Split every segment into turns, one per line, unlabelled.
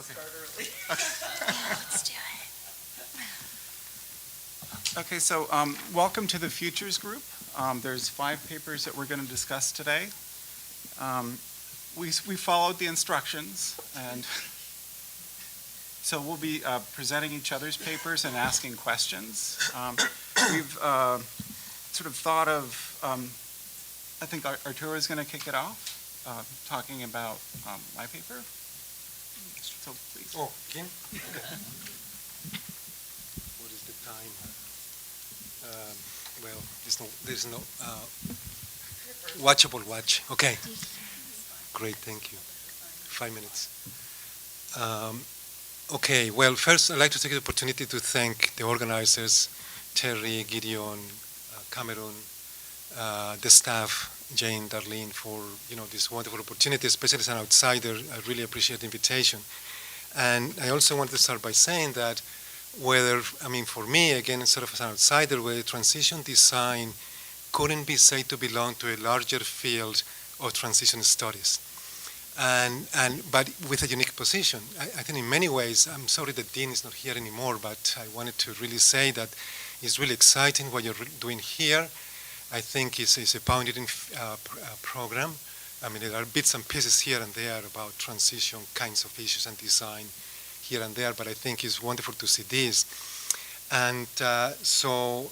Okay.
Start early.
Let's do it.
Okay, so welcome to the Futures Group. There's 5 papers that we're going to discuss today. We followed the instructions, and so we'll be presenting each other's papers and asking questions. We've sort of thought of, I think Arturo is going to kick it off, talking about my paper. So please.
Oh, Kim? Okay. What is the time? Well, there's no watchable watch. Okay. Great, thank you. 5 minutes. Okay, well, first I'd like to take the opportunity to thank the organizers, Terry, Gideon, Cameron, the staff, Jane, Darlene, for this wonderful opportunity, especially as an outsider. I really appreciate the invitation. And I also wanted to start by saying that for me, again, sort of as an outsider, whether transition design couldn't be said to belong to a larger field of transition studies. But with a unique position. I think in many ways, I'm sorry that Dean is not here anymore, but I wanted to really say that it's really exciting what you're doing here. I think it's a pioneering program. I mean, there are bits and pieces here and there about transition kinds of issues and design here and there, but I think it's wonderful to see this. And so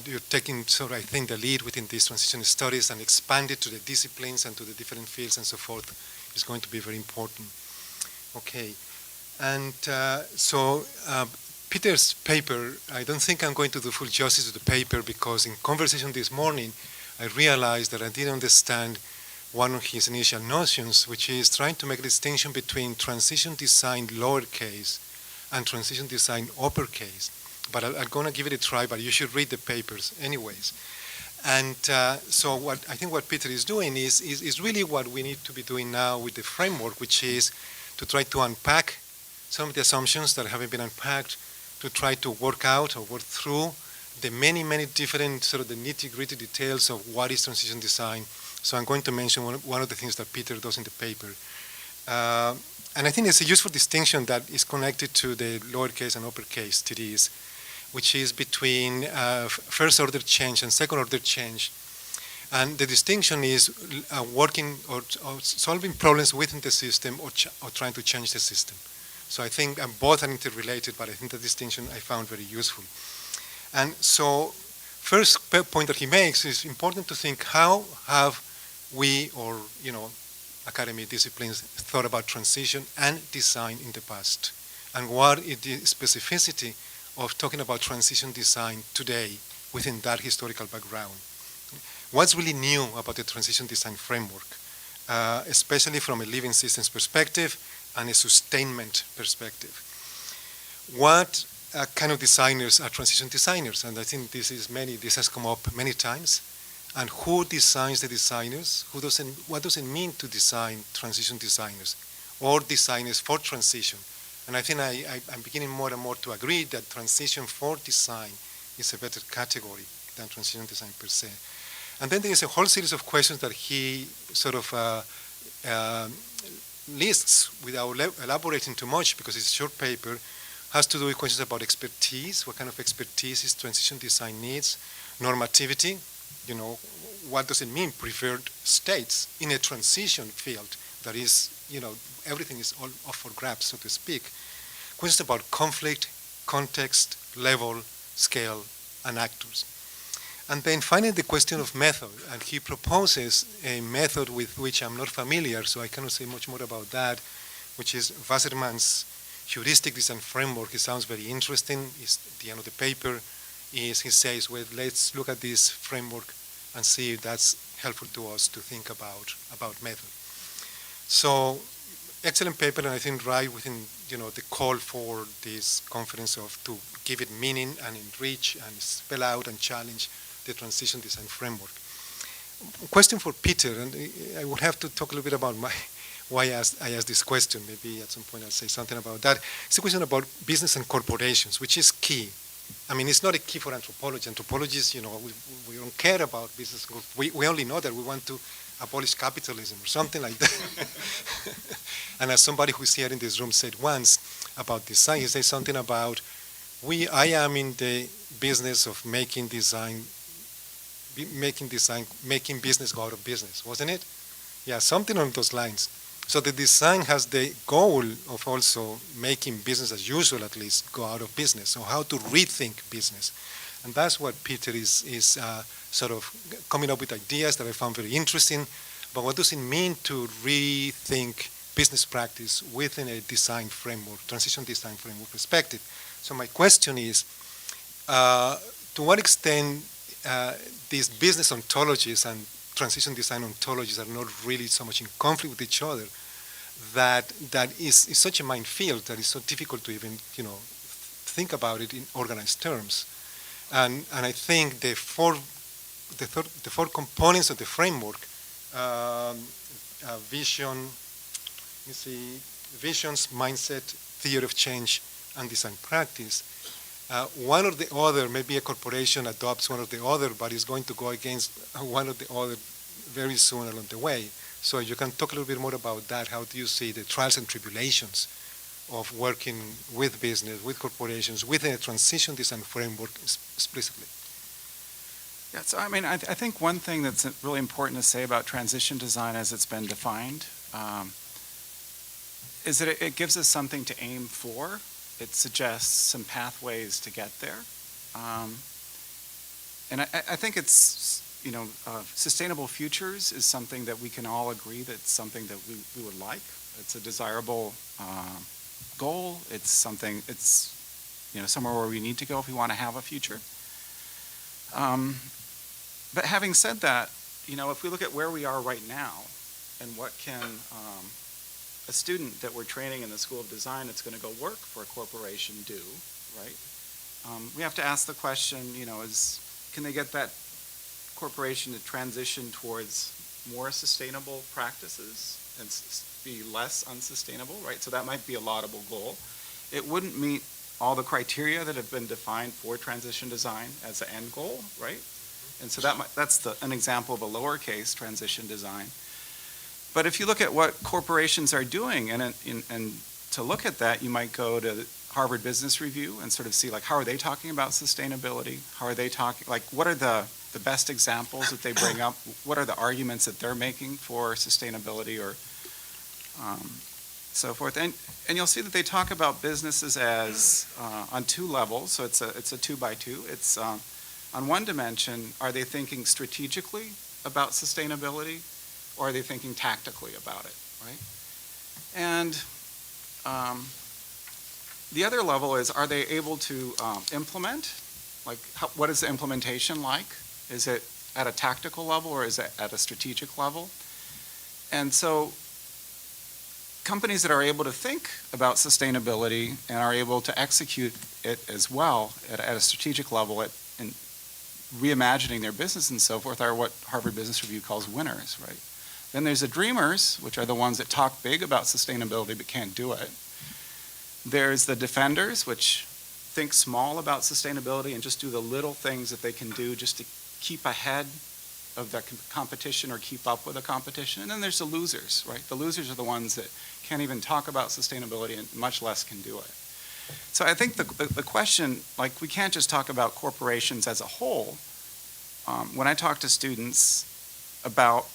you're taking I think, the lead within these transition studies and expand it to the disciplines and to the different fields and so forth is going to be very important. Okay. And Peter's paper, I don't think I'm going to do full justice to the paper because in conversation this morning, I realized that I didn't understand one of his initial notions, which is trying to make a distinction between transition design lowercase and transition design uppercase. But I'm going to give it a try, but you should read the papers anyways. And so I think what Peter is doing is really what we need to be doing now with the framework, which is to try to unpack some of the assumptions that haven't been unpacked, to try to work out or work through the many, many different sort of the nitty-gritty details of what is transition design. So I'm going to mention one of the things that Peter does in the paper. And I think it's a useful distinction that is connected to the lowercase and uppercase TDs, which is between first-order change and second-order change. And the distinction is working or solving problems within the system or trying to change the system. So I think both are interrelated, but I think the distinction I found very useful. And so first point that he makes is important to think how have we or academic disciplines thought about transition and design in the past, and what is the specificity of talking about transition design today within that historical background. What's really new about the transition design framework, especially from a living systems perspective and a sustainment perspective? What kind of designers are transition designers? And I think this has come up many times. And who designs the designers? What does it mean to design transition designers or designers for transition? And I think I'm beginning more and more to agree that transition for design is a better category than transition design per se. And then there is a whole series of questions that he sort of lists without elaborating too much because it's a short paper, has to do with questions about expertise, what kind of expertise is transition design needs, normativity, what does it mean, preferred states in a transition field that is, everything is all up for grabs, so to speak. Questions about conflict, context, level, scale, and actors. And then finally the question of method, and he proposes a method with which I'm not familiar, so I cannot say much more about that, which is Wasserman's heuristic design framework. It sounds very interesting. It's at the end of the paper. He says, well, let's look at this framework and see if that's helpful to us to think about method. So, excellent paper, and I think right within the call for this conference to give it meaning and enrich and spell out and challenge the transition design framework. Question for Peter, and I would have to talk a little bit about why I asked this question. Maybe at some point I'll say something about that. It's a question about business and corporations, which is key. I mean, it's not a key for anthropology. Anthropologists, we don't care about business. We only know that we want to abolish capitalism or something like that. And as somebody who's here in this room said once about design, he said something about, I am in the business of making business go out of business, wasn't it? Yeah, something on those lines. So the design has the goal of also making business as usual, at least, go out of business. So how to rethink business. And that's what Peter is sort of coming up with ideas that I found very interesting. But what does it mean to rethink business practice within a design framework, transition design framework perspective? So my question is, to what extent these business ontologies and transition design ontologies are not really so much in conflict with each other, that is such a minefield that it's so difficult to even think about it in organized terms. And I think the four components of the framework, visions, mindset, theory of change, and design practice. One or the other, maybe a corporation adopts one or the other, but is going to go against one or the other very soon along the way. So you can talk a little bit more about that. How do you see the trials and tribulations of working with business, with corporations, within a transition design framework explicitly?
Yeah, so I think one thing that's really important to say about transition design as it's been defined is that it gives us something to aim for. It suggests some pathways to get there. And I think it's, sustainable futures is something that we can all agree that's something that we would like. It's a desirable goal. It's something, somewhere where we need to go if we want to have a future. But having said that, if we look at where we are right now and what can a student that we're training in the School of Design that's going to go work for a corporation do, right? We have to ask the question, can they get that corporation to transition towards more sustainable practices and be less unsustainable, right? So that might be a laudable goal. It wouldn't meet all the criteria that have been defined for transition design as an end goal, right? And so that's an example of a lowercase transition design. But if you look at what corporations are doing, and to look at that, you might go to Harvard Business Review and sort of see, how are they talking about sustainability? How are they talking, what are the best examples that they bring up? What are the arguments that they're making for sustainability or so forth? And you'll see that they talk about businesses as on two levels. So it's a 2x2. It's on one dimension, are they thinking strategically about sustainability, or are they thinking tactically about it, right? And the other level is, are they able to implement? What is the implementation like? Is it at a tactical level or is it at a strategic level? And so companies that are able to think about sustainability and are able to execute it as well at a strategic level in reimagining their business and so forth are what Harvard Business Review calls winners, right? Then there's the dreamers, which are the ones that talk big about sustainability but can't do it. There's the defenders, which think small about sustainability and just do the little things that they can do just to keep ahead of the competition or keep up with the competition. And then there's the losers, right? The losers are the ones that can't even talk about sustainability and much less can do it. So I think the question, we can't just talk about corporations as a whole. When I talk to students about,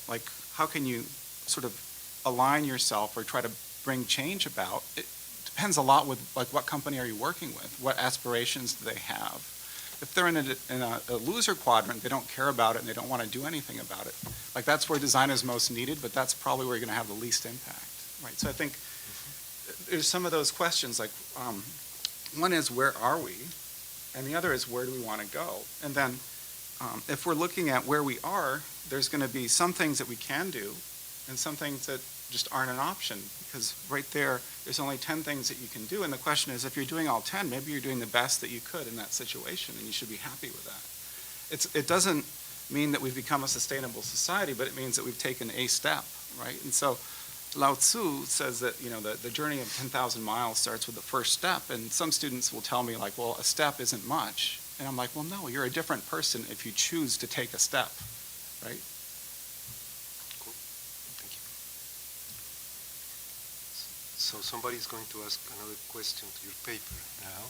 how can you sort of align yourself or try to bring change about, it depends a lot with, what company are you working with? What aspirations do they have? If they're in a loser quadrant, they don't care about it and they don't want to do anything about it. That's where design is most needed, but that's probably where you're going to have the least impact, right? So I think there's some of those questions, one is, where are we? And the other is, where do we want to go? And then if we're looking at where we are, there's going to be some things that we can do and some things that just aren't an option, because right there's only 10 things that you can do. And the question is, if you're doing all 10, maybe you're doing the best that you could in that situation, and you should be happy with that. It doesn't mean that we've become a sustainable society, but it means that we've taken a step, right? And so Lao Tzu says that, the journey of 10,000 miles starts with the first step. And some students will tell me, well, a step isn't much. And I'm like, well, no, you're a different person if you choose to take a step, right?
Cool. So somebody's going to ask another question to your paper now.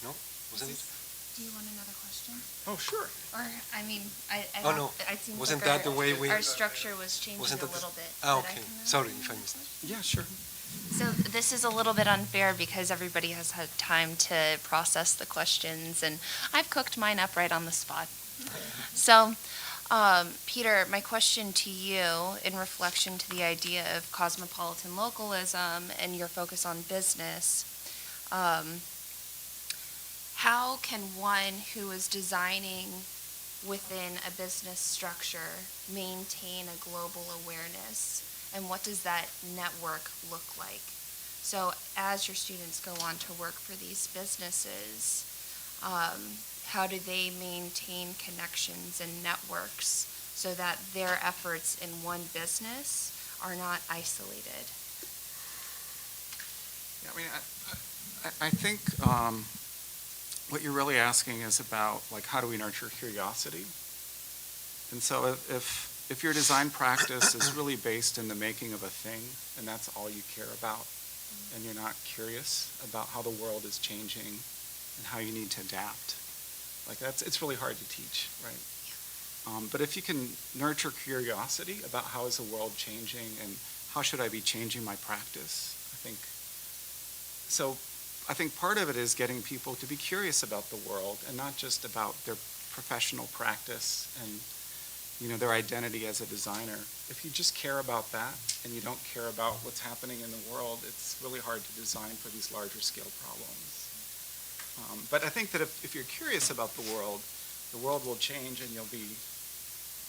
No? Wasn't it?
Do you want another question?
Oh, sure.
Or, I mean, I
Oh, no.
seems
Wasn't
like
that the way we...
our structure was changing
Wasn't
a
that
little bit.
Ah,
but I
okay.
can
Sorry
ask
if I
another
missed it.
question.
Yeah, sure.
So this is a little bit unfair because everybody has had time to process the questions, and I've cooked mine up right on the spot. So, Peter, my question to you, in reflection to the idea of cosmopolitan localism and your focus on business, how can one who is designing within a business structure maintain a global awareness? And what does that network look like? So as your students go on to work for these businesses, how do they maintain connections and networks so that their efforts in one business are not isolated?
Yeah, I mean, I think what you're really asking is about, like, how do we nurture curiosity? And so if your design practice is really based in the making of a thing, and that's all you care about, and you're not curious about how the world is changing and how you need to adapt, like it's really hard to teach, right? But if you can nurture curiosity about how is the world changing and how should I be changing my practice, I think part of it is getting people to be curious about the world and not just about their professional practice and, you know, their identity as a designer. If you just care about that and you don't care about what's happening in the world, it's really hard to design for these larger scale problems. But I think that if you're curious about the world will change and you'll be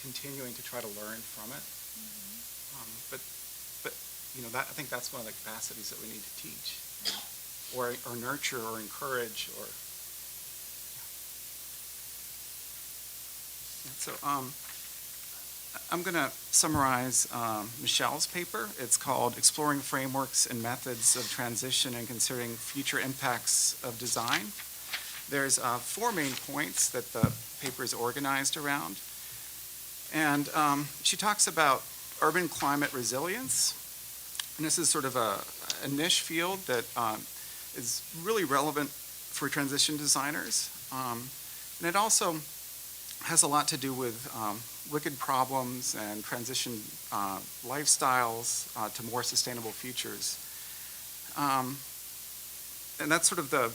continuing to try to learn from it. But you know, I think that's one of the capacities that we need to teach. Or nurture or encourage or so I'm going to summarize Michelle's paper. It's called Exploring Frameworks and Methods of Transition and Considering Future Impacts of Design. There's 4 main points that the paper is organized around. And she talks about urban climate resilience. And this is sort of a niche field that is really relevant for transition designers. And it also has a lot to do with wicked problems and transition lifestyles to more sustainable futures. And that's sort of the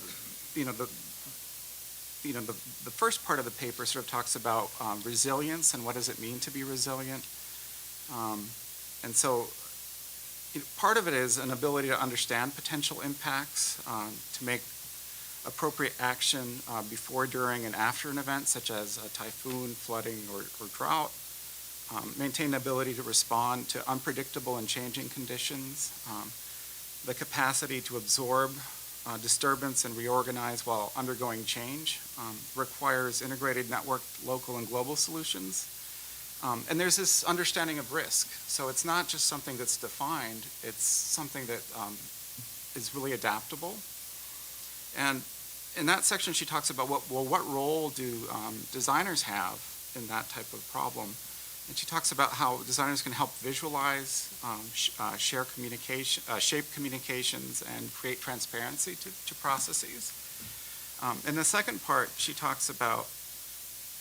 first part of the paper sort of talks about resilience and what does it mean to be resilient. And so part of it is an ability to understand potential impacts, to make appropriate action before, during, and after an event, such as a typhoon, flooding, or drought. Maintain the ability to respond to unpredictable and changing conditions. The capacity to absorb disturbance and reorganize while undergoing change requires integrated networked local and global solutions. And there's this understanding of risk. So it's not just something that's defined, it's something that is really adaptable. And in that section, she talks about what role do designers have in that type of problem. And she talks about how designers can help visualize, shape communications, and create transparency to processes. In the second part, she talks about,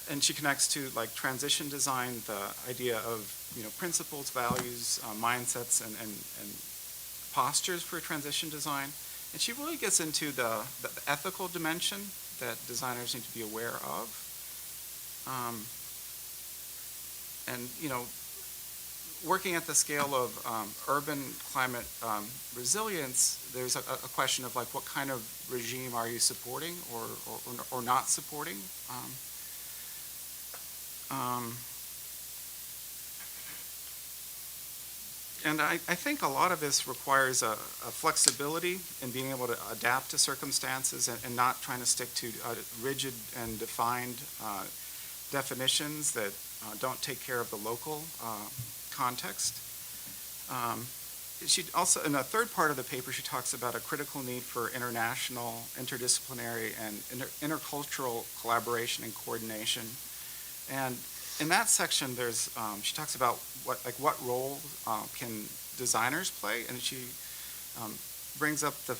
and she connects to like transition design, the idea of principles, values, mindsets, and postures for transition design. And she really gets into the ethical dimension that designers need to be aware of. And working at the scale of urban climate resilience, there's a question of like what kind of regime are you supporting or not supporting. And I think a lot of this requires a flexibility in being able to adapt to circumstances and not trying to stick to rigid and defined definitions that don't take care of the local context. She also, in the third part of the paper, she talks about a critical need for international, interdisciplinary, and intercultural collaboration and coordination. And in that section, there's she talks about what role can designers play, and she brings up the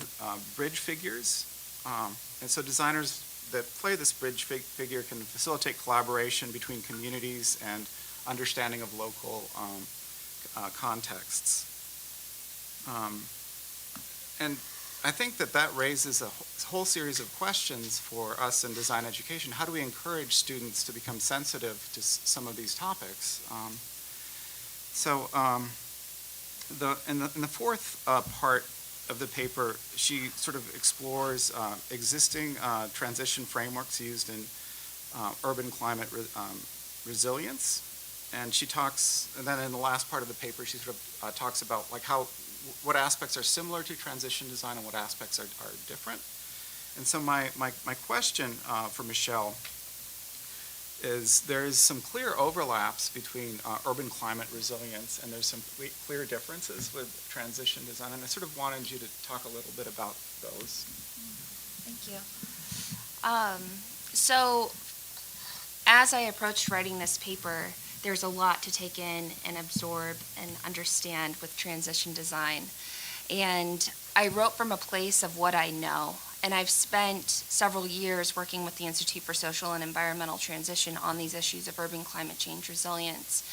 bridge figures. And so designers that play this bridge figure can facilitate collaboration between communities and understanding of local contexts. And I think that raises a whole series of questions for us in design education. How do we encourage students to become sensitive to some of these topics? In the fourth part of the paper, she sort of explores existing transition frameworks used in urban climate resilience. And she talks, and then in the last part of the paper, she sort of talks about like what aspects are similar to transition design and what aspects are different. And so my question for Michelle is there's some clear overlaps between urban climate resilience and there's some clear differences with transition design. And I sort of wanted you to talk a little bit about those.
Thank you. So as I approached writing this paper, there's a lot to take in and absorb and understand with transition design. And I wrote from a place of what I know. And I've spent several years working with the Institute for Social and Environmental Transition on these issues of urban climate change resilience.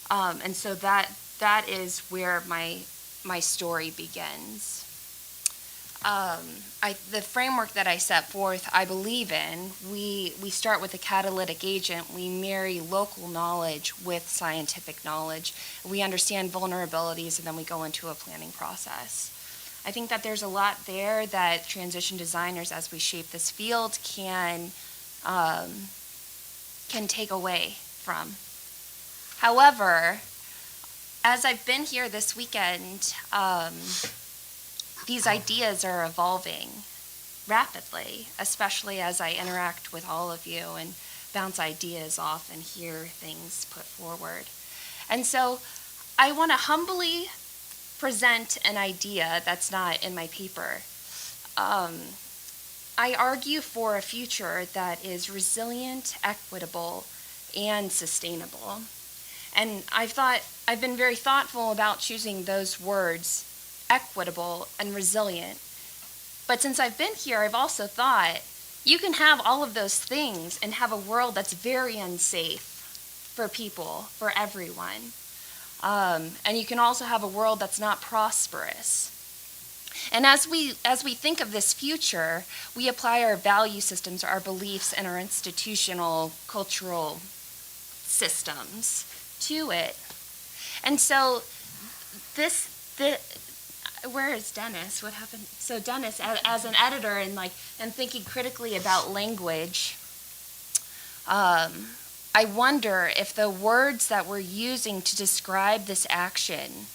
And so that is where my story begins. The framework that I set forth, I believe in. We start with a catalytic agent. We marry local knowledge with scientific knowledge. We understand vulnerabilities, and then we go into a planning process. I think that there's a lot there that transition designers, as we shape this field, can take away from. However, as I've been here this weekend, these ideas are evolving rapidly, especially as I interact with all of you and bounce ideas off and hear things put forward. And so I want to humbly present an idea that's not in my paper. I argue for a future that is resilient, equitable, and sustainable. And I've been very thoughtful about choosing those words, equitable and resilient. But since I've been here, I've also thought you can have all of those things and have a world that's very unsafe for people, for everyone. And you can also have a world that's not prosperous. And as we think of this future, we apply our value systems, our beliefs, and our institutional, cultural systems to it. And so where is Dennis? What happened? So Dennis, as an editor and thinking critically about language, I wonder if the words that we're using to describe this action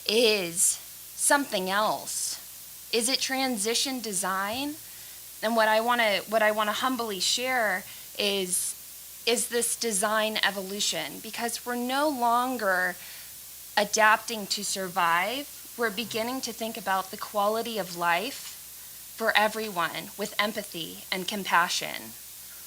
is something else. Is it transition design? And what I want to humbly share is this design evolution, because we're no longer adapting to survive. We're beginning to think about the quality of life for everyone with empathy and compassion.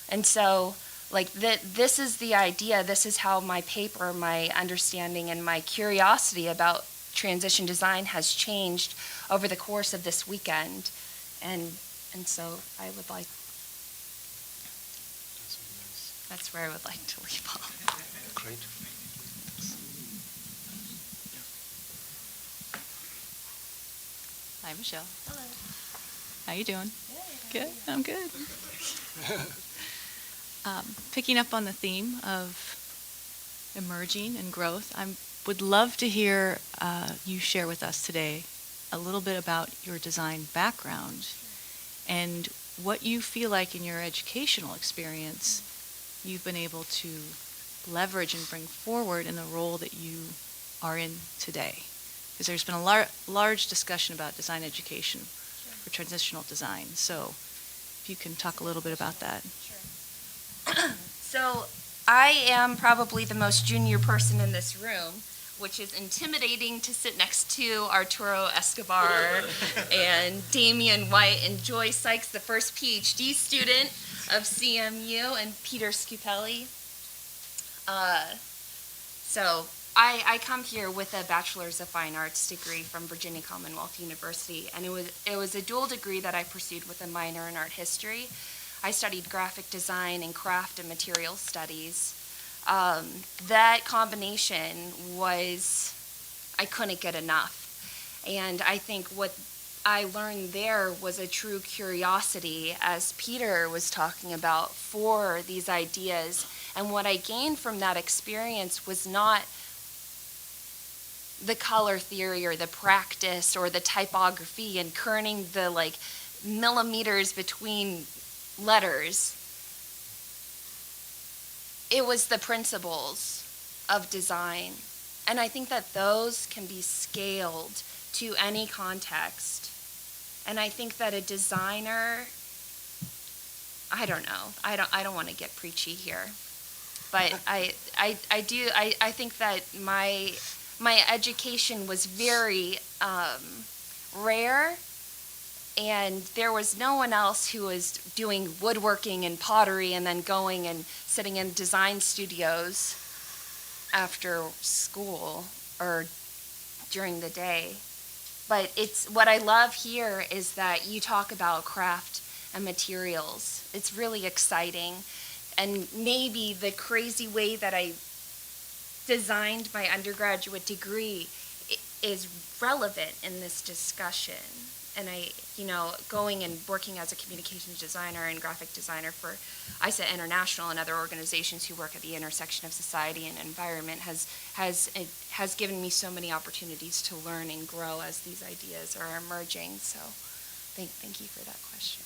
And so this is the idea. This is how my paper, my understanding, and my curiosity about transition design has changed over the course of this weekend. And so I would like, that's where I would like to leave off.
Great.
Hi, Michelle.
Hello.
How you doing?
Good.
I'm good. Picking up on the theme of emerging and growth, I would love to hear you share with us today a little bit about your design background and what you feel like in your educational experience you've been able to leverage and bring forward in the role that you are in today. Because there's been a large discussion about design education for transitional design. So if you can talk a little bit about that.
Sure. So I am probably the most junior person in this room, which is intimidating to sit next to Arturo Escobar and Damian White and Joy Sykes, the first PhD student of CMU, and Peter Scupelli. So I come here with a Bachelor's of Fine Arts degree from Virginia Commonwealth University, and it was a dual degree that I pursued with a minor in art history. I studied graphic design and craft and material studies. That combination was, I couldn't get enough. And I think what I learned there was a true curiosity, as Peter was talking about, for these ideas. And what I gained from that experience was not the color theory or the practice or the typography and kerning the like millimeters between letters. It was the principles of design. And I think that those can be scaled to any context. And I think that a designer, I don't know, I don't want to get preachy here, but I think that my education was very rare, and there was no one else who was doing woodworking and pottery and then going and sitting in design studios after school or during the day. But it's what I love here is that you talk about craft and materials. It's really exciting. And maybe the crazy way that I designed my undergraduate degree is relevant in this discussion. And going and working as a communications designer and graphic designer for ISA International and other organizations who work at the intersection of society and environment has given me so many opportunities to learn and grow as these ideas are emerging. So thank you for that question.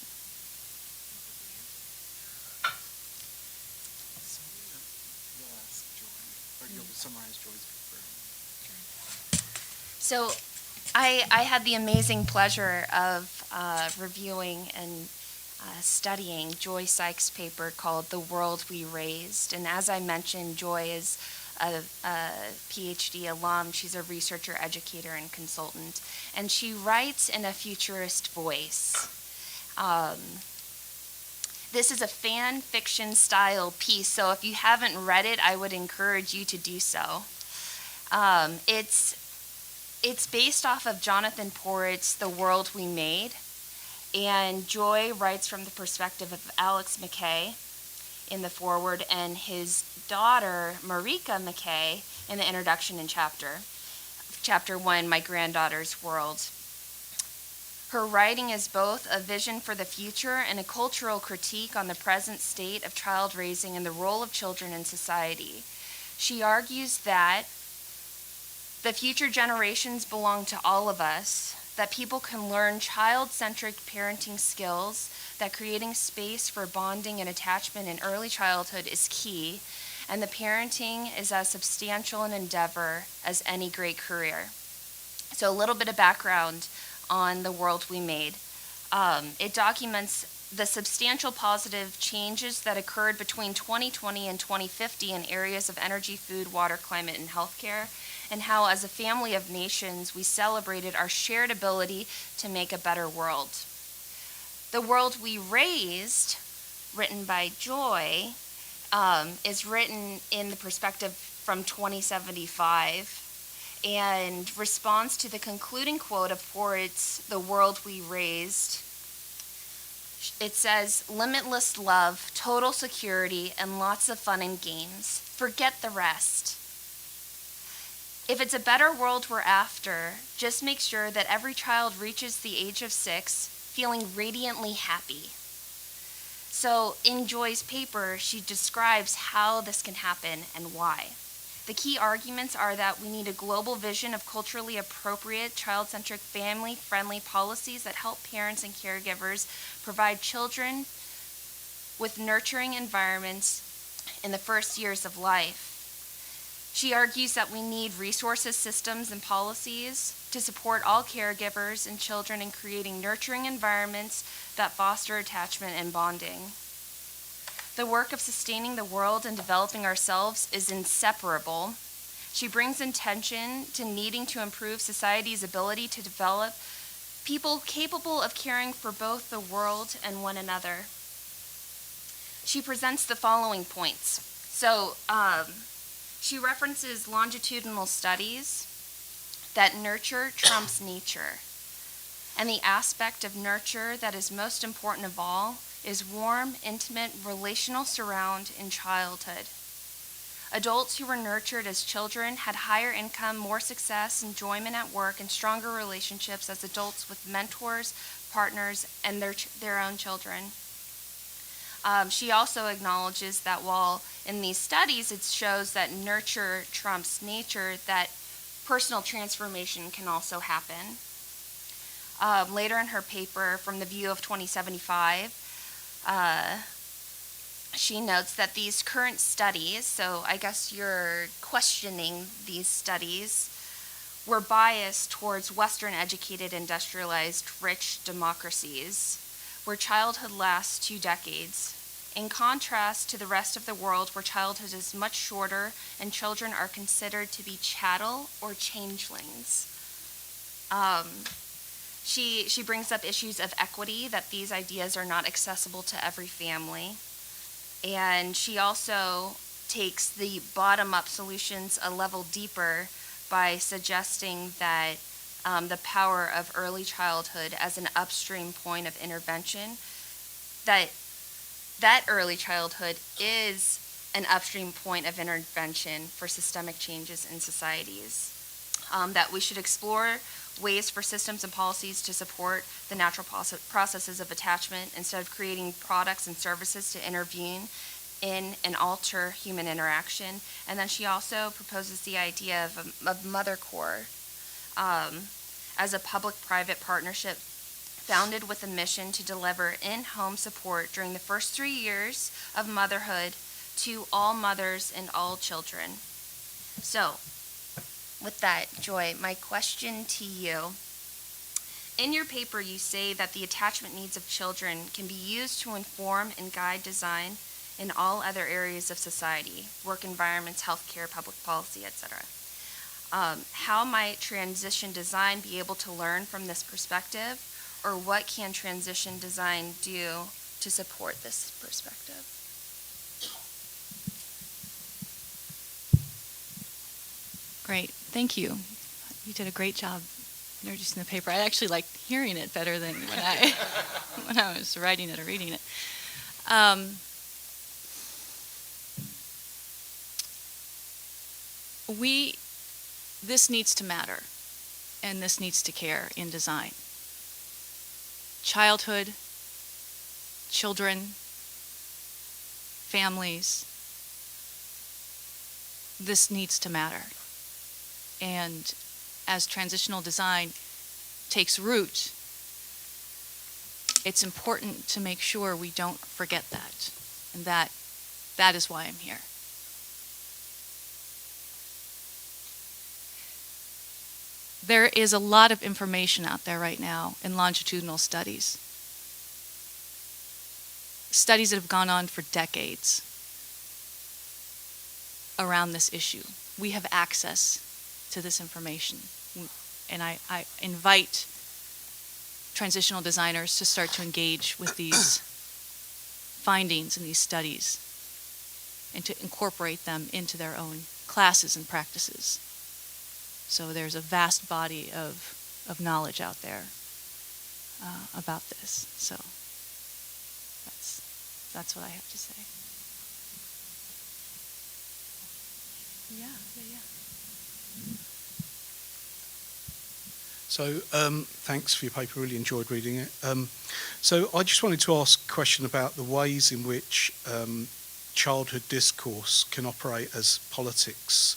You'll ask Joy, or you'll summarize Joy's paper.
So I had the amazing pleasure of reviewing and studying Joy Sykes' paper called The World We Raised. And as I mentioned, Joy is a PhD alum. She's a researcher, educator, and consultant. And she writes in a futurist voice. This is a fan fiction style piece, so if you haven't read it, I would encourage you to do so. It's based off of Jonathan Porritt's The World We Made, and Joy writes from the perspective of Alex McKay in the foreword and his daughter, Marika McKay, in the introduction in Chapter 1, My Granddaughter's World. Her writing is both a vision for the future and a cultural critique on the present state of child raising and the role of children in society. She argues that the future generations belong to all of us, that people can learn child-centric parenting skills, that creating space for bonding and attachment in early childhood is key, and the parenting is as substantial an endeavor as any great career. So a little bit of background on The World We Made. It documents the substantial positive changes that occurred between 2020 and 2050 in areas of energy, food, water, climate, and healthcare, and how as a family of nations we celebrated our shared ability to make a better world. The World We Raised, written by Joy, is written in the perspective from 2075 and responds to the concluding quote of Porritt's The World We Raised. It says, "Limitless love, total security, and lots of fun and games. Forget the rest. If it's a better world we're after, just make sure that every child reaches the age of 6 feeling radiantly happy." So in Joy's paper, she describes how this can happen and why. The key arguments are that we need a global vision of culturally appropriate, child-centric, family-friendly policies that help parents and caregivers provide children with nurturing environments in the first years of life. She argues that we need resources, systems, and policies to support all caregivers and children in creating nurturing environments that foster attachment and bonding. The work of sustaining the world and developing ourselves is inseparable. She brings attention to needing to improve society's ability to develop people capable of caring for both the world and one another. She presents the following points. So, She references longitudinal studies that nurture trumps nature. And the aspect of nurture that is most important of all is warm, intimate, relational surround in childhood. Adults who were nurtured as children had higher income, more success, enjoyment at work, and stronger relationships as adults with mentors, partners, and their own children. She also acknowledges that while in these studies it shows that nurture trumps nature, that personal transformation can also happen. Later in her paper, From the View of 2075, she notes that these current studies, so I guess you're questioning these studies, were biased towards Western educated, industrialized, rich democracies, where childhood lasts 2 decades, in contrast to the rest of the world where childhood is much shorter and children are considered to be chattel or changelings. She brings up issues of equity, that these ideas are not accessible to every family. And she also takes the bottom-up solutions a level deeper by suggesting that the power of early childhood as an upstream point of intervention, that early childhood is an upstream point of intervention for systemic changes in societies. That we should explore ways for systems and policies to support the natural processes of attachment instead of creating products and services to intervene in and alter human interaction. And then she also proposes the idea of Mother Corps as a public-private partnership founded with a mission to deliver in-home support during the first 3 years of motherhood to all mothers and all children. So, with that, Joy, my question to you. In your paper, you say that the attachment needs of children can be used to inform and guide design in all other areas of society, work environments, healthcare, public policy, etc. How might transition design be able to learn from this perspective, or what can transition design do to support this perspective?
Great, thank you. You did a great job introducing the paper. I actually like hearing it better than when I was writing it or reading it. This needs to matter, and this needs to care in design. Childhood, children, families, this needs to matter. And as transitional design takes root, it's important to make sure we don't forget that. And that is why I'm here. There is a lot of information out there right now in longitudinal studies. Studies that have gone on for decades around this issue. We have access to this information. And I invite transitional designers to start to engage with these findings and these studies and to incorporate them into their own classes and practices. So there's a vast body of knowledge out there about this. So that's what I have to say. Yeah.
So thanks for your paper, really enjoyed reading it. So I just wanted to ask a question about the ways in which childhood discourse can operate as politics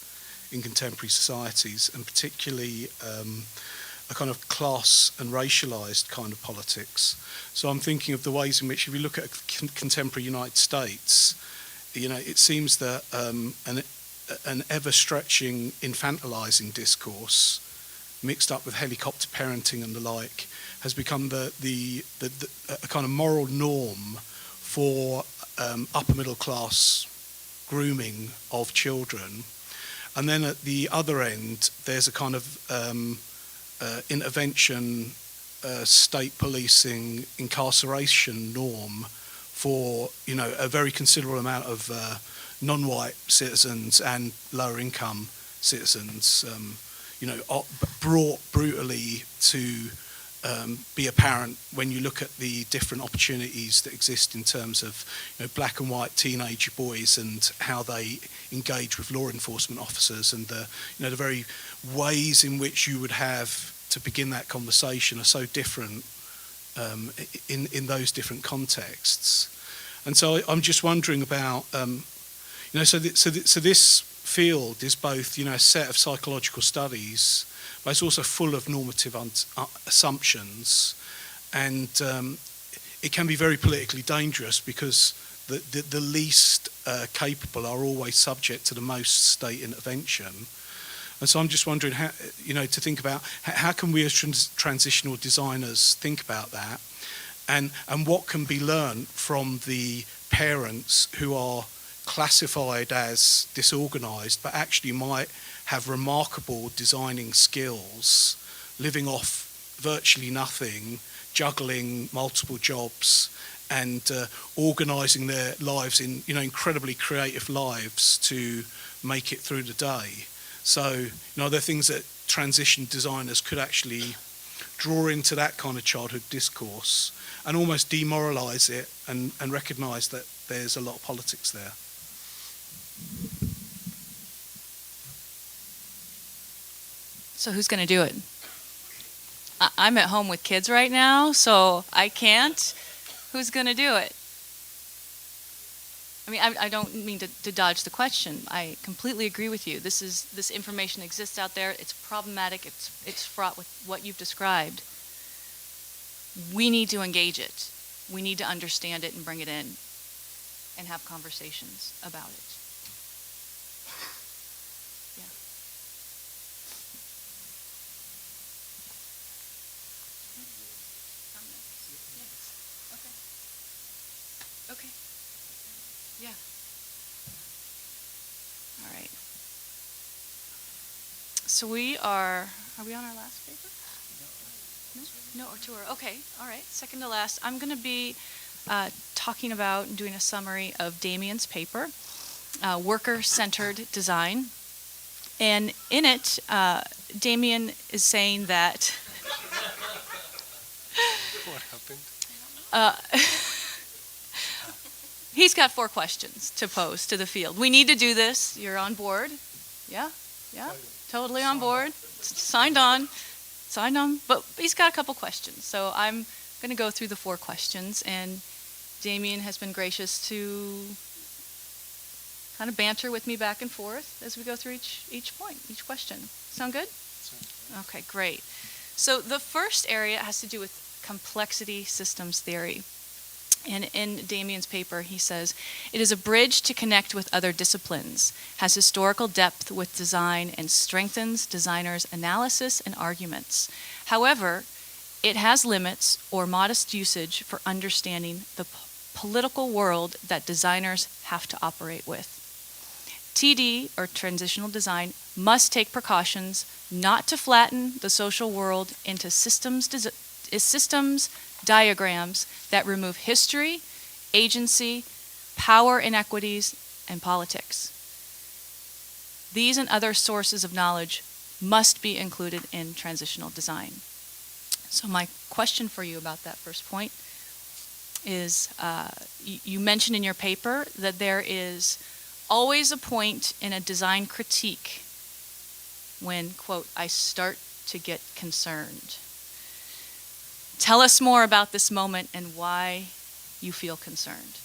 in contemporary societies, and particularly a kind of class and racialized kind of politics. So I'm thinking of the ways in which, if you look at contemporary United States, it seems that an ever-stretching infantilizing discourse mixed up with helicopter parenting and the like has become the kind of moral norm for upper middle class grooming of children. And then at the other end, there's a kind of intervention, state policing, incarceration norm for a very considerable amount of non-white citizens and lower income citizens, are brought brutally to be apparent when you look at the different opportunities that exist in terms of black and white teenage boys and how they engage with law enforcement officers, and the very ways in which you would have to begin that conversation are so different in those different contexts. And so I'm just wondering about so this field is both a set of psychological studies, but it's also full of normative assumptions, and it can be very politically dangerous because the least capable are always subject to the most state intervention. And so I'm just wondering how, to think about how can we as transitional designers think about that, and what can be learned from the parents who are classified as disorganised but actually might have remarkable designing skills, living off virtually nothing, juggling multiple jobs, and organising their lives in incredibly creative lives to make it through the day. So are there things that transition designers could actually draw into that kind of childhood discourse and almost demoralise it and recognise that there's a lot of politics there?
So who's going to do it? I'm at home with kids right now, so I can't. Who's going to do it? I mean, I don't mean to dodge the question. I completely agree with you. This information exists out there. It's problematic. It's fraught with what you've described. We need to engage it. We need to understand it and bring it in and have conversations about it. Yeah. Okay. Yeah. All right. So we are we on our last paper? No, or two. Okay, all right. Second to last. I'm going to be talking about and doing a summary of Damien's paper, Worker-Centered Design. And in it, Damien is saying that...
What happened?
He's got 4 questions to pose to the field. We need to do this. You're on board? Yeah? Totally on board. Signed on. But he's got a couple questions. So I'm going to go through the 4 questions, and Damien has been gracious to kind of banter with me back and forth as we go through each point, each question. Sound good? Okay, great. So the first area has to do with complexity systems theory. And in Damien's paper, he says, it is a bridge to connect with other disciplines, has historical depth with design, and strengthens designers' analysis and arguments. However, it has limits or modest usage for understanding the political world that designers have to operate with. TD, or transitional design, must take precautions not to flatten the social world into systems diagrams that remove history, agency, power inequities, and politics. These and other sources of knowledge must be included in transitional design. So my question for you about that first point is, you mentioned in your paper that there is always a point in a design critique when, quote, I start to get concerned. Tell us more about this moment and why you feel concerned.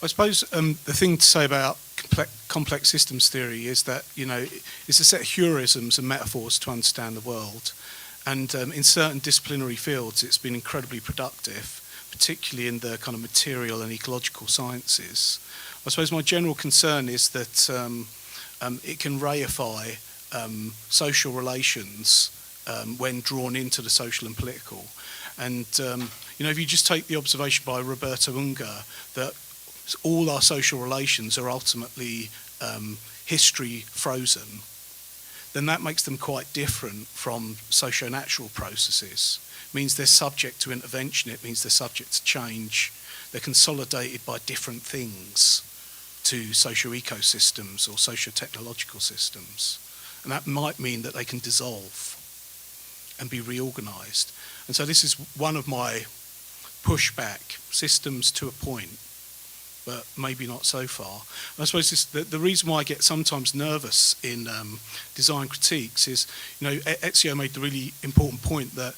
I suppose the thing to say about complex systems theory is that, it's a set of heuristics and metaphors to understand the world. And in certain disciplinary fields, it's been incredibly productive, particularly in the kind of material and ecological sciences. I suppose my general concern is that it can reify social relations when drawn into the social and political. And, if you just take the observation by Roberto Ungar that all our social relations are ultimately history frozen, then that makes them quite different from socio-natural processes. It means they're subject to intervention, it means they're subject to change, they're consolidated by different things to socio-ecosystems or socio-technological systems. And that might mean that they can dissolve and be reorganised. And so this is one of my pushback, systems to a point, but maybe not so far. And I suppose the reason why I get sometimes nervous in design critiques is, Ezio made the really important point that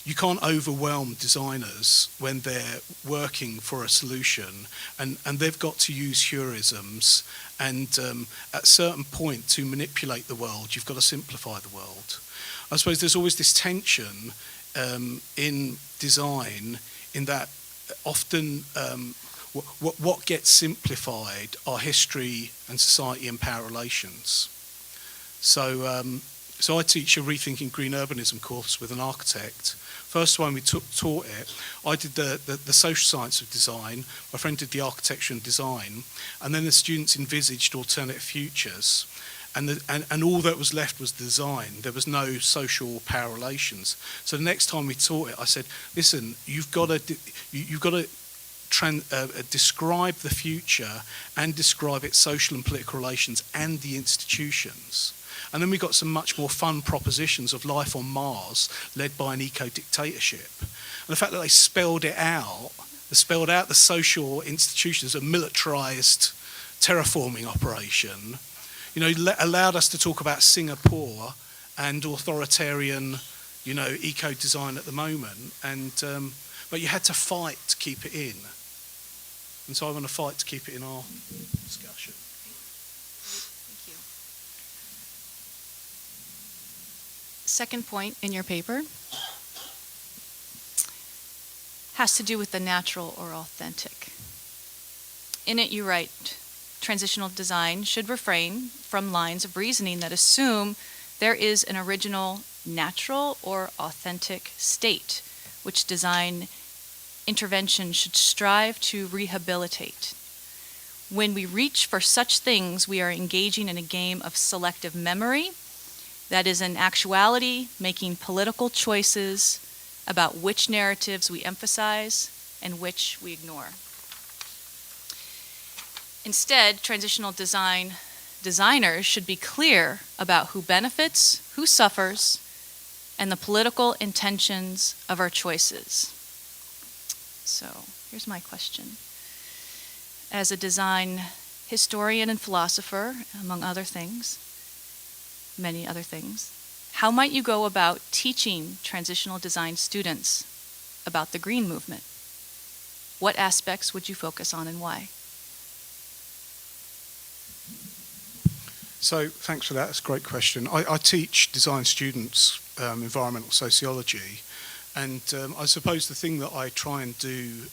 you can't overwhelm designers when they're working for a solution, and they've got to use heurisms, and at a certain point to manipulate the world, you've got to simplify the world. I suppose there's always this tension in design in that often what gets simplified are history and society and power relations. So I teach a Rethinking Green Urbanism course with an architect. First one we taught it, I did the social science of design, my friend did the architecture and design, and then the students envisaged alternative futures. And all that was left was design. There was no social power relations. So the next time we taught it, I said, listen, you've got to describe the future and describe its social and political relations and the institutions. And then we got some much more fun propositions of life on Mars led by an eco-dictatorship. And the fact that they spelled out the social institutions, a militarized terraforming operation, allowed us to talk about Singapore and authoritarian, eco-design at the moment. And but you had to fight to keep it in. And so I want to fight to keep it in our discussion.
Thank you. Second point in your paper has to do with the natural or authentic. In it you write, transitional design should refrain from lines of reasoning that assume there is an original natural or authentic state, which design intervention should strive to rehabilitate. When we reach for such things, we are engaging in a game of selective memory that is in actuality making political choices about which narratives we emphasize and which we ignore. Instead, transitional design designers should be clear about who benefits, who suffers, and the political intentions of our choices. So, here's my question. As a design historian and philosopher, among other things, many other things, how might you go about teaching transitional design students about the green movement? What aspects would you focus on and why?
So thanks for that. That's a great question. I teach design students environmental sociology, and I suppose the thing that I try and do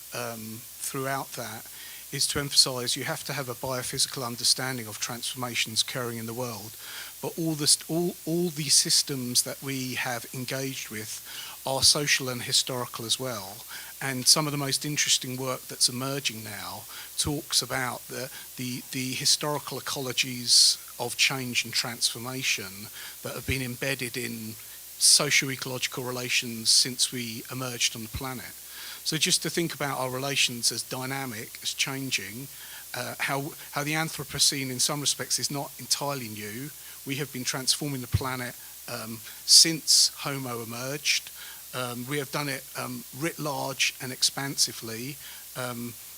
throughout that is to emphasise you have to have a biophysical understanding of transformations occurring in the world, but all the systems that we have engaged with are social and historical as well. And some of the most interesting work that's emerging now talks about the historical ecologies of change and transformation that have been embedded in socio-ecological relations since we emerged on the planet. So just to think about our relations as dynamic, as changing, how the Anthropocene in some respects is not entirely new. We have been transforming the planet since Homo emerged. We have done it writ large and expansively.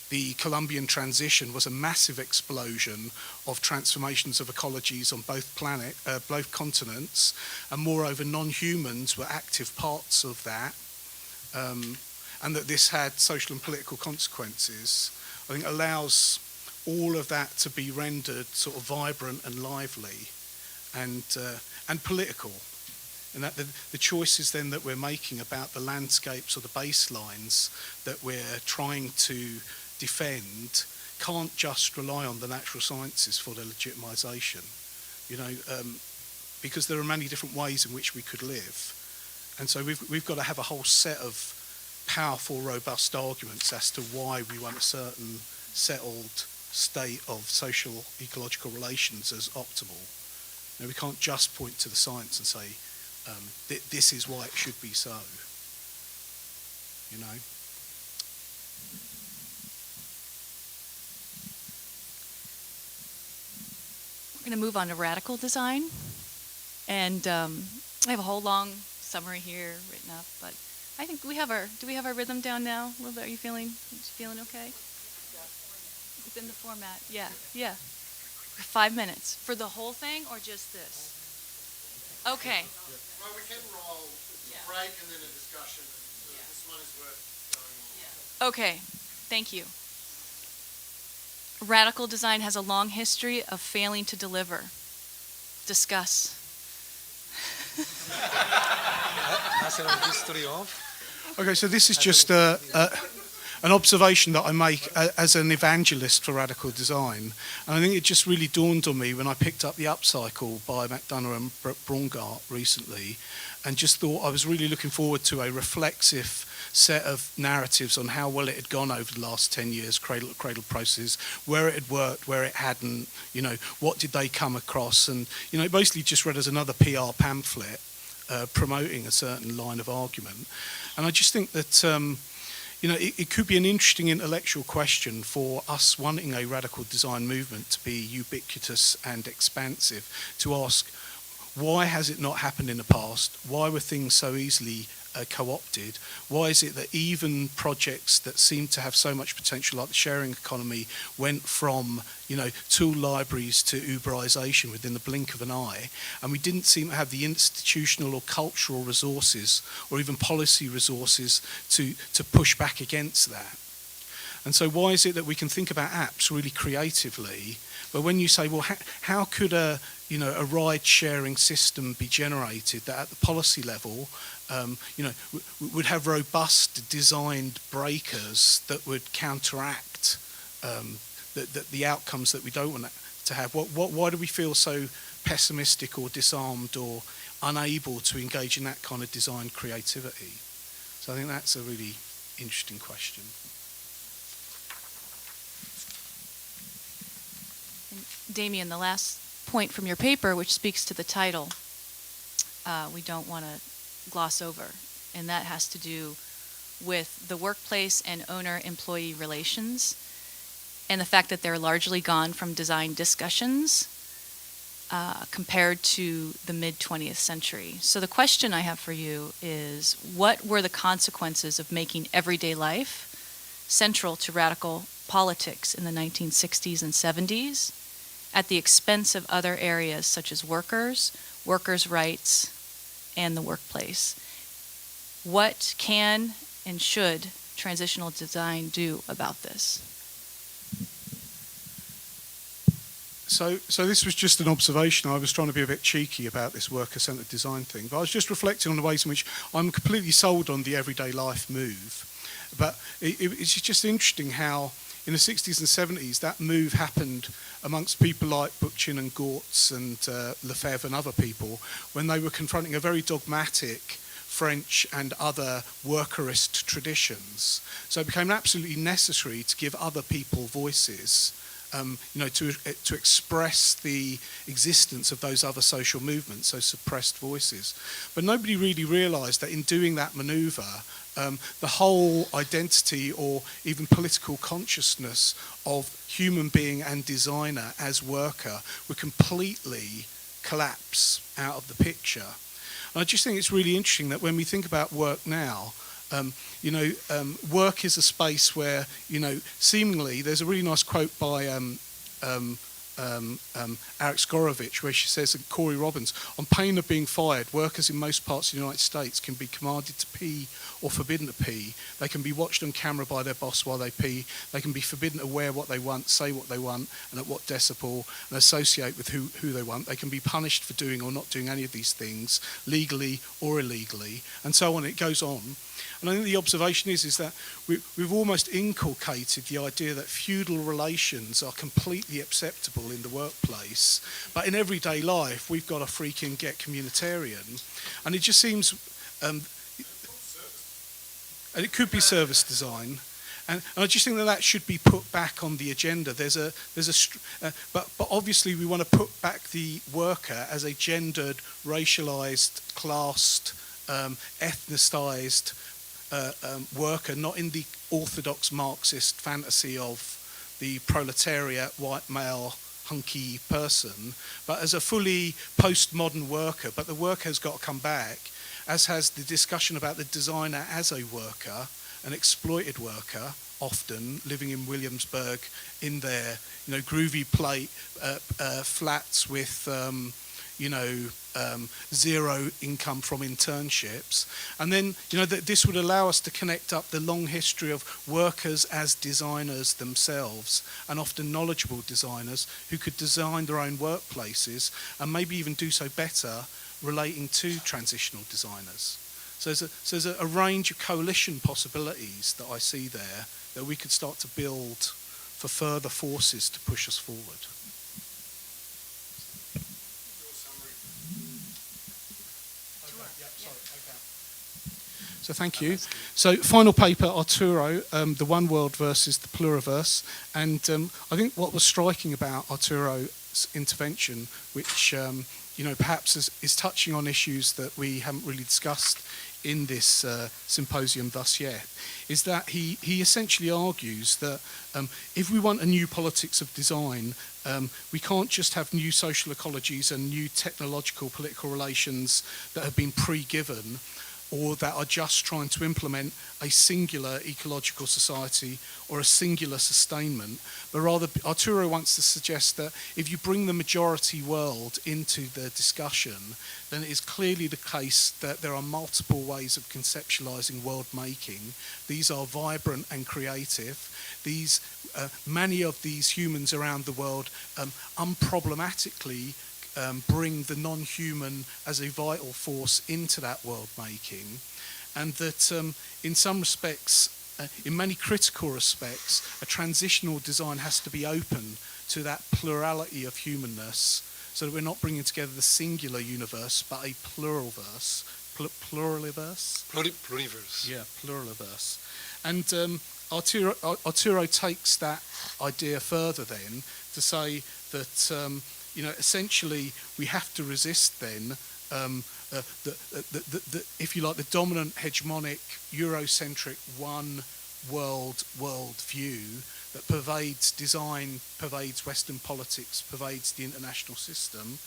The Columbian transition was a massive explosion of transformations of ecologies on both continents, and moreover, non-humans were active parts of that, and that this had social and political consequences. I think allows all of that to be rendered sort of vibrant and lively, and political. And that the choices then that we're making about the landscapes or the baselines that we're trying to defend can't just rely on the natural sciences for their legitimisation, because there are many different ways in which we could live. And so we've got to have a whole set of powerful, robust arguments as to why we want a certain settled state of social ecological relations as optimal. We can't just point to the science and say, this is why it should be so. You know?
We're going to move on to radical design. And I have a whole long summary here written up, but I think do we have our rhythm down now? A little bit. Are you feeling okay? Within the format. Yeah. 5 minutes. For the whole thing or just this? Okay.
Well, we can roll a break and then a discussion. And this one is worth going on.
Okay. Thank you. Radical design has a long history of failing to deliver. Discuss.
Has a history of?
Okay, so this is just an observation that I make as an evangelist for radical design. And I think it just really dawned on me when I picked up The Upcycle by McDonough and Braungart recently, and just thought I was really looking forward to a reflexive set of narratives on how well it had gone over the last 10 years, cradle to cradle processes, where it had worked, where it hadn't, what did they come across, and it basically just read as another PR pamphlet promoting a certain line of argument. And I just think that it could be an interesting intellectual question for us wanting a radical design movement to be ubiquitous and expansive, to ask, why has it not happened in the past? Why were things so easily co-opted? Why is it that even projects that seem to have so much potential, like the sharing economy, went from tool libraries to Uberization within the blink of an eye, and we didn't seem to have the institutional or cultural resources or even policy resources to push back against that? And so why is it that we can think about apps really creatively, but when you say, well, how could a ride-sharing system be generated that at the policy level, would have robust designed breakers that would counteract the outcomes that we don't want to have? Why do we feel so pessimistic or disarmed or unable to engage in that kind of design creativity? So I think that's a really interesting question.
Damien, the last point from your paper, which speaks to the title, we don't want to gloss over, and that has to do with the workplace and owner-employee relations and the fact that they're largely gone from design discussions compared to the mid-20th century. So the question I have for you is, what were the consequences of making everyday life central to radical politics in the 1960s and 70s at the expense of other areas such as workers' rights, and the workplace? What can and should transitional design do about this?
So this was just an observation. I was trying to be a bit cheeky about this worker-centered design thing, but I was just reflecting on the ways in which I'm completely sold on the everyday life move. But it's just interesting how in the 60s and 70s that move happened amongst people like Bookchin and Gortz and Lefebvre and other people when they were confronting a very dogmatic French and other workerist traditions. So it became absolutely necessary to give other people voices, to express the existence of those other social movements, those suppressed voices. But nobody really realised that in doing that manoeuvre, the whole identity or even political consciousness of human being and designer as worker would completely collapse out of the picture. And I just think it's really interesting that when we think about work now, work is a space where, seemingly there's a really nice quote by Alex Gorovich, where she says that Corey Robbins, on pain of being fired, workers in most parts of the United States can be commanded to pee or forbidden to pee. They can be watched on camera by their boss while they pee. They can be forbidden to wear what they want, say what they want, and at what decibel, and associate with who they want. They can be punished for doing or not doing any of these things, legally or illegally, and so on. It goes on. And I think the observation is that we've almost inculcated the idea that feudal relations are completely acceptable in the workplace, but in everyday life we've got to freaking get communitarian. And it just seems, and it could be service design, And I just think that that should be put back on the agenda. But obviously we want to put back the worker as a gendered, racialized, classed, ethnicized worker, not in the orthodox Marxist fantasy of the proletariat, white male, hunky person, but as a fully postmodern worker. But the worker has got to come back, as has the discussion about the designer as a worker, an exploited worker, often living in Williamsburg in their, groovy flats with, zero income from internships. And then, that this would allow us to connect up the long history of workers as designers themselves, and often knowledgeable designers who could design their own workplaces and maybe even do so better relating to transitional designers. So there's a range of coalition possibilities that I see there that we could start to build for further forces to push us forward. So thank you. So final paper, Arturo, the one world versus the pluriverse. And I think what was striking about Arturo's intervention, which perhaps is touching on issues that we haven't really discussed in this symposium thus yet, is that he essentially argues that if we want a new politics of design, we can't just have new social ecologies and new technological political relations that have been pre-given, or that are just trying to implement a singular ecological society or a singular sustainment, but rather Arturo wants to suggest that if you bring the majority world into the discussion, then it is clearly the case that there are multiple ways of conceptualizing world making. These are vibrant and creative. These many of these humans around the world unproblematically bring the non-human as a vital force into that world making, and that in some respects, in many critical respects, a transitional design has to be open to that plurality of humanness, so that we're not bringing together the singular universe, but a pluralverse. Pluriverse?
Pluriverse.
Yeah, pluriverse. And Arturo takes that idea further then to say that essentially we have to resist then if you like, the dominant hegemonic Eurocentric one world view that pervades design, pervades Western politics, pervades the international system,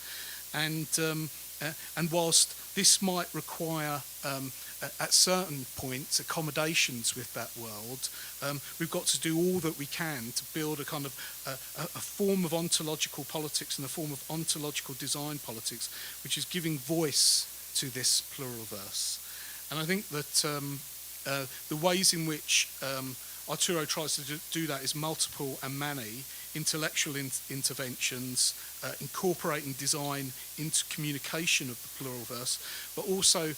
and whilst this might require at certain points accommodations with that world, we've got to do all that we can to build a kind of a form of ontological politics and a form of ontological design politics, which is giving voice to this pluralverse. And I think that the ways in which Arturo tries to do that is multiple and many: intellectual interventions, incorporating design into communication of the pluralverse, but also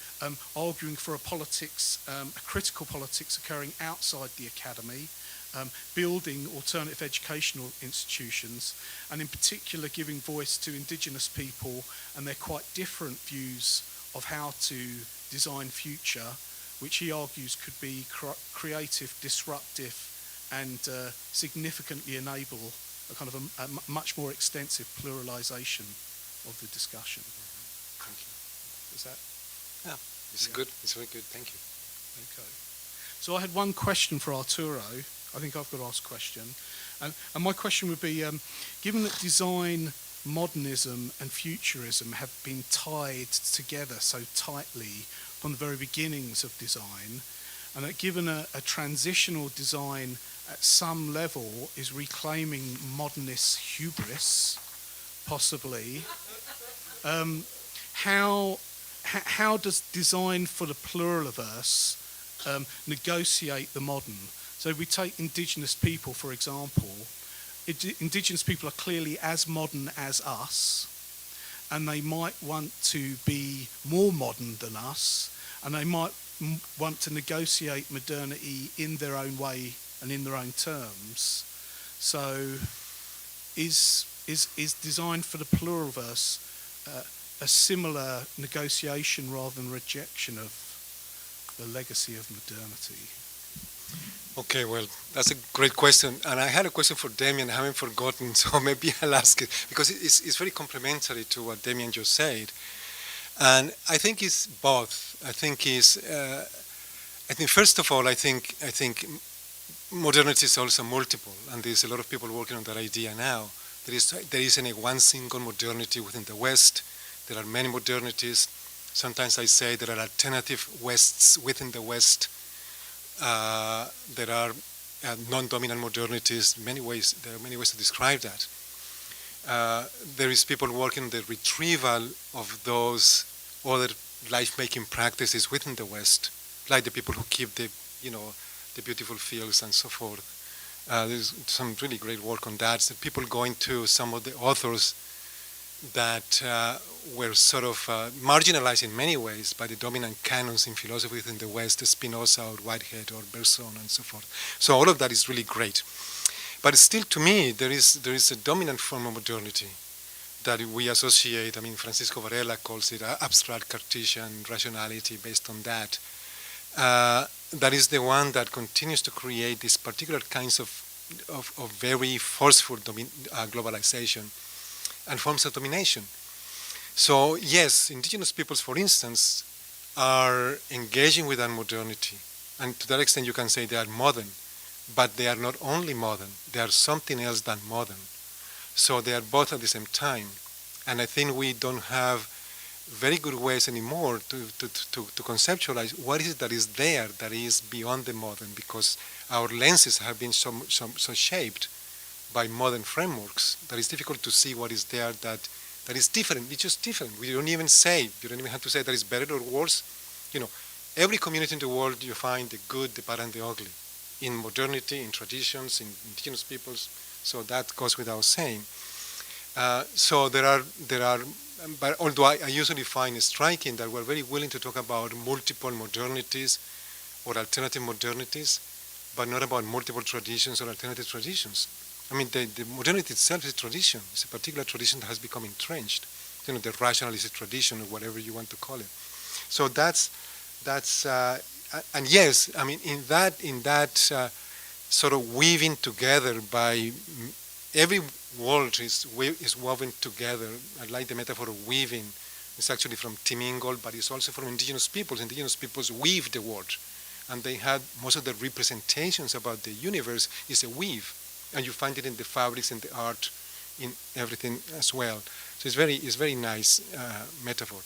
arguing for a politics, a critical politics occurring outside the academy, building alternative educational institutions, and in particular giving voice to indigenous people and their quite different views of how to design future, which he argues could be creative, disruptive, and significantly enable a kind of a much more extensive pluralization of the discussion.
Thank you.
Is that?
Yeah, it's good. It's very good. Thank you.
Okay. So I had one question for Arturo. I think I've got to ask a question. And my question would be, given that design, modernism and futurism have been tied together so tightly from the very beginnings of design, and that given a transitional design at some level is reclaiming modernist hubris, possibly, how does design for the pluraliverse negotiate the modern? So we take indigenous people, for example. Indigenous people are clearly as modern as us, and they might want to be more modern than us, and they might want to negotiate modernity in their own way and in their own terms. So is design for the pluralverse a similar negotiation rather than rejection of the legacy of modernity?
Okay, well, that's a great question. And I had a question for Damien, I haven't forgotten, so maybe I'll ask it, because it's very complementary to what Damien just said. And I think it's both. I think first of all, I think modernity is also multiple, and there's a lot of people working on that idea now. There isn't a one single modernity within the West. There are many modernities. Sometimes I say there are alternative Wests within the West. There are non-dominant modernities. There are many ways to describe that. There is people working on the retrieval of those other life-making practices within the West, like the people who keep the beautiful fields and so forth. There's some really great work on that. So people going to some of the authors that were sort of marginalized in many ways by the dominant canons in philosophy within the West, Spinoza or Whitehead or Bergson and so forth. So all of that is really great. But still, to me, there is a dominant form of modernity that we associate. I mean, Francisco Varela calls it abstract Cartesian rationality based on that. That is the one that continues to create these particular kinds of very forceful globalization and forms of domination. So yes, indigenous peoples, for instance, are engaging with that modernity. And to that extent, you can say they are modern. But they are not only modern, they are something else than modern. So they are both at the same time. And I think we don't have very good ways anymore to conceptualize what is it that is there that is beyond the modern, because our lenses have been so shaped by modern frameworks that it's difficult to see what is there that is different. It's just different. You don't even have to say that it's better or worse. Every community in the world you find the good, the bad, and the ugly. In modernity, in traditions, in indigenous peoples, so that goes without saying. So there are, but although I usually find it striking that we're very willing to talk about multiple modernities or alternative modernities, but not about multiple traditions or alternative traditions. I mean, the modernity itself is a tradition. It's a particular tradition that has become entrenched. The rationalist tradition or whatever you want to call it. So that's. And yes, I mean, in that sort of weaving together by every world is woven together. I like the metaphor of weaving. It's actually from Tim Ingold, but it's also from indigenous peoples. Indigenous peoples weave the world, and they had most of the representations about the universe is a weave, and you find it in the fabrics, in the art, in everything as well. So it's very nice metaphor.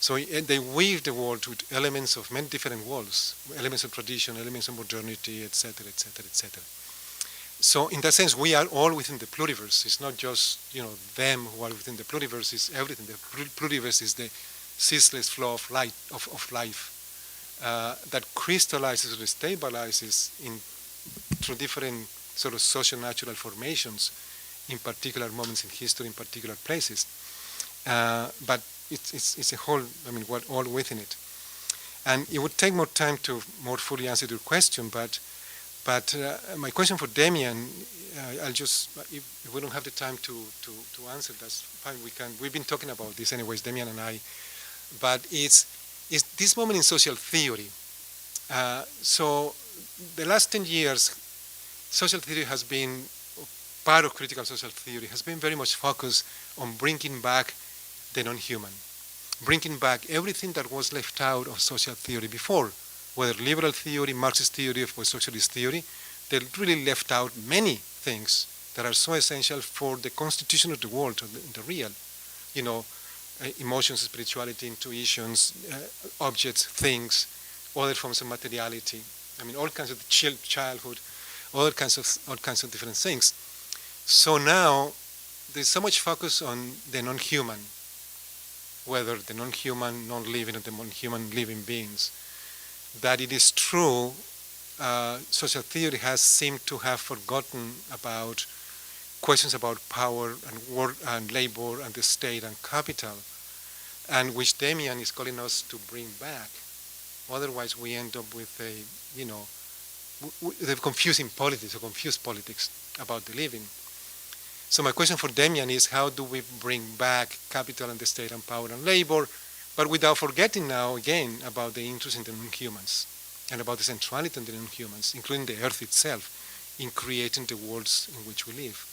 So they weave the world with elements of many different worlds, elements of tradition, elements of modernity, etc., etc., etc. So in that sense, we are all within the pluriverse. It's not just them who are within the pluriverse. It's everything. The pluriverse is the ceaseless flow of life that crystallizes or stabilizes through different sort of social natural formations in particular moments in history, in particular places. But it's a whole, I mean, we're all within it. And it would take more time to more fully answer your question, but my question for Damien, I'll just, if we don't have the time to answer, that's fine, we've been talking about this anyways, Damien and I, but it's this moment in social theory. So the last 10 years, social theory has been, part of critical social theory has been very much focused on bringing back the non-human, bringing back everything that was left out of social theory before, whether liberal theory, Marxist theory, or socialist theory. They really left out many things that are so essential for the constitution of the world, the real, emotions, spirituality, intuitions, objects, things, other forms of materiality. I mean, all kinds of childhood, all kinds of different things. So now there's so much focus on the non-human, whether the non-human, non-living, or the non-human living beings, that it is true social theory has seemed to have forgotten about questions about power and work and labor and the state and capital, and which Damien is calling us to bring back. Otherwise, we end up with the confusing politics or confused politics about the living. So my question for Damien is, how do we bring back capital and the state and power and labor, but without forgetting now again about the interest in the non-humans and about the centrality of the non-humans, including the Earth itself, in creating the worlds in which we live.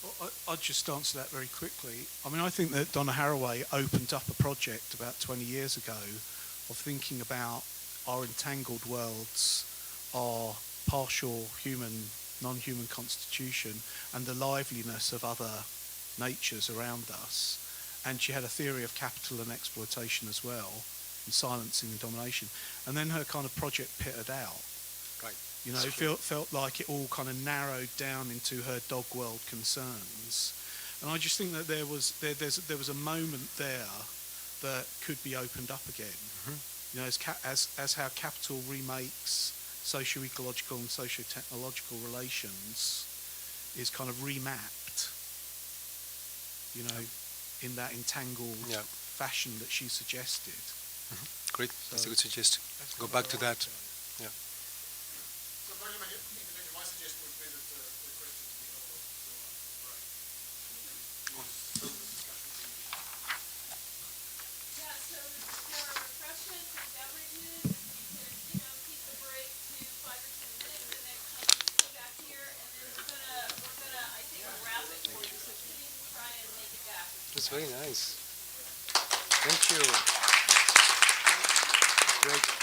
Well, I'll just answer that very quickly. I mean, I think that Donna Haraway opened up a project about 20 years ago of thinking about our entangled worlds, our partial human, non-human constitution, and the liveliness of other natures around us. And she had a theory of capital and exploitation as well, and silencing and domination. And then her kind of project pittered out.
Right.
You know, it felt like it all kind of narrowed down into her dog world concerns. And I just think that there was a moment there that could be opened up again.
Mm-hmm.
You know, as how capital remakes socio-ecological and socio-technological relations is kind of remapped, you know, in that entangled fashion that she suggested.
Mm-hmm. Great, that's a good suggestion. Go back to that. Yeah.
So if I can make it independent, my suggestion would be that the questions be held off until after the break. Use some of the discussion to
Yeah, so there are refreshments and beverages. You can, keep the break to 5 or 10 minutes and then come back here. And then we're gonna, I think, wrap it for you. So please try and make it back.
That's very nice. Thank you. Great.